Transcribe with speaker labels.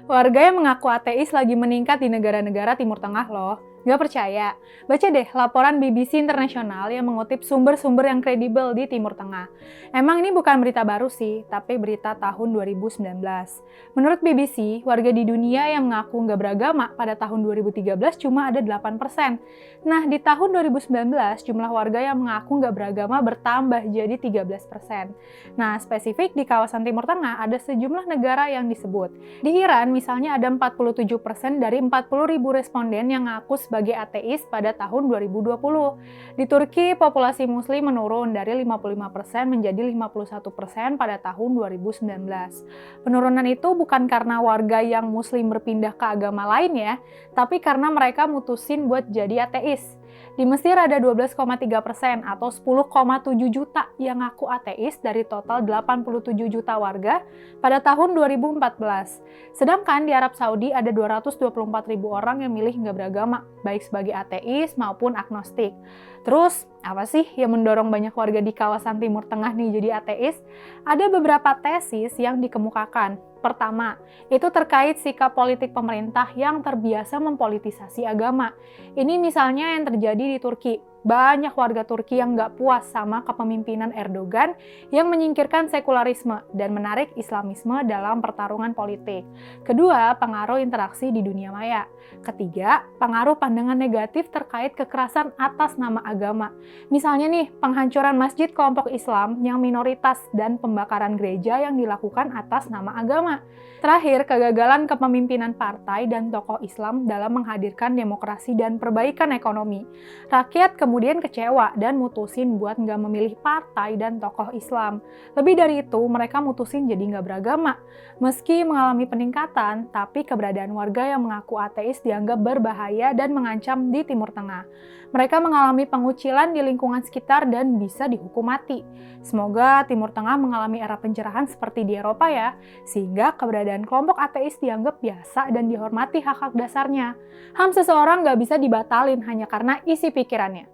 Speaker 1: Warga yang mengaku ateis lagi meningkat di negara-negara Timur Tengah loh. Nggak percaya? Baca deh laporan BBC Internasional yang mengutip sumber-sumber yang kredibel di Timur Tengah. Emang ini bukan berita baru sih, tapi berita tahun 2019. Menurut BBC, warga di dunia yang mengaku nggak beragama pada tahun 2013 cuma ada 8%. Nah, di tahun 2019, jumlah warga yang mengaku nggak beragama bertambah jadi 13%. Nah, spesifik di kawasan Timur Tengah ada sejumlah negara yang disebut. Di Iran, misalnya ada 47% dari 40.000 responden yang ngaku sebagai ateis pada tahun 2020. Di Turki, populasi muslim menurun dari 55% menjadi 51% pada tahun 2019. Penurunan itu bukan karena warga yang muslim berpindah ke agama lain ya, tapi karena mereka mutusin buat jadi ateis. Di Mesir ada 12,3% atau 10,7 juta yang ngaku ateis dari total 87 juta warga pada tahun 2014. Sedangkan di Arab Saudi ada 224.000 orang yang milih nggak beragama, baik sebagai ateis maupun agnostik. Terus, apa sih yang mendorong banyak warga di kawasan Timur Tengah nih jadi ateis? Ada beberapa tesis yang dikemukakan. Pertama, itu terkait sikap politik pemerintah yang terbiasa mempolitisasi agama. Ini misalnya yang terjadi di Turki. Banyak warga Turki yang nggak puas sama kepemimpinan Erdogan yang menyingkirkan sekularisme dan menarik Islamisme dalam pertarungan politik. Kedua, pengaruh interaksi di dunia maya. Ketiga, pengaruh pandangan negatif terkait kekerasan atas nama agama. Misalnya nih, penghancuran masjid kelompok Islam yang minoritas dan pembakaran gereja yang dilakukan atas nama agama. Terakhir, kegagalan kepemimpinan partai dan tokoh Islam dalam menghadirkan demokrasi dan perbaikan ekonomi. Rakyat kemudian kecewa dan mutusin buat nggak memilih partai dan tokoh Islam. Lebih dari itu, mereka mutusin jadi nggak beragama. Meski mengalami peningkatan, tapi keberadaan warga yang mengaku ateis dianggap berbahaya dan mengancam di Timur Tengah. Mereka mengalami pengucilan di lingkungan sekitar dan bisa dihukum mati. Semoga Timur Tengah mengalami era pencerahan seperti di Eropa ya, sehingga keberadaan kelompok ateis dianggap biasa dan dihormati hak-hak dasarnya. HAM seseorang nggak bisa dibatalin hanya karena isi pikirannya.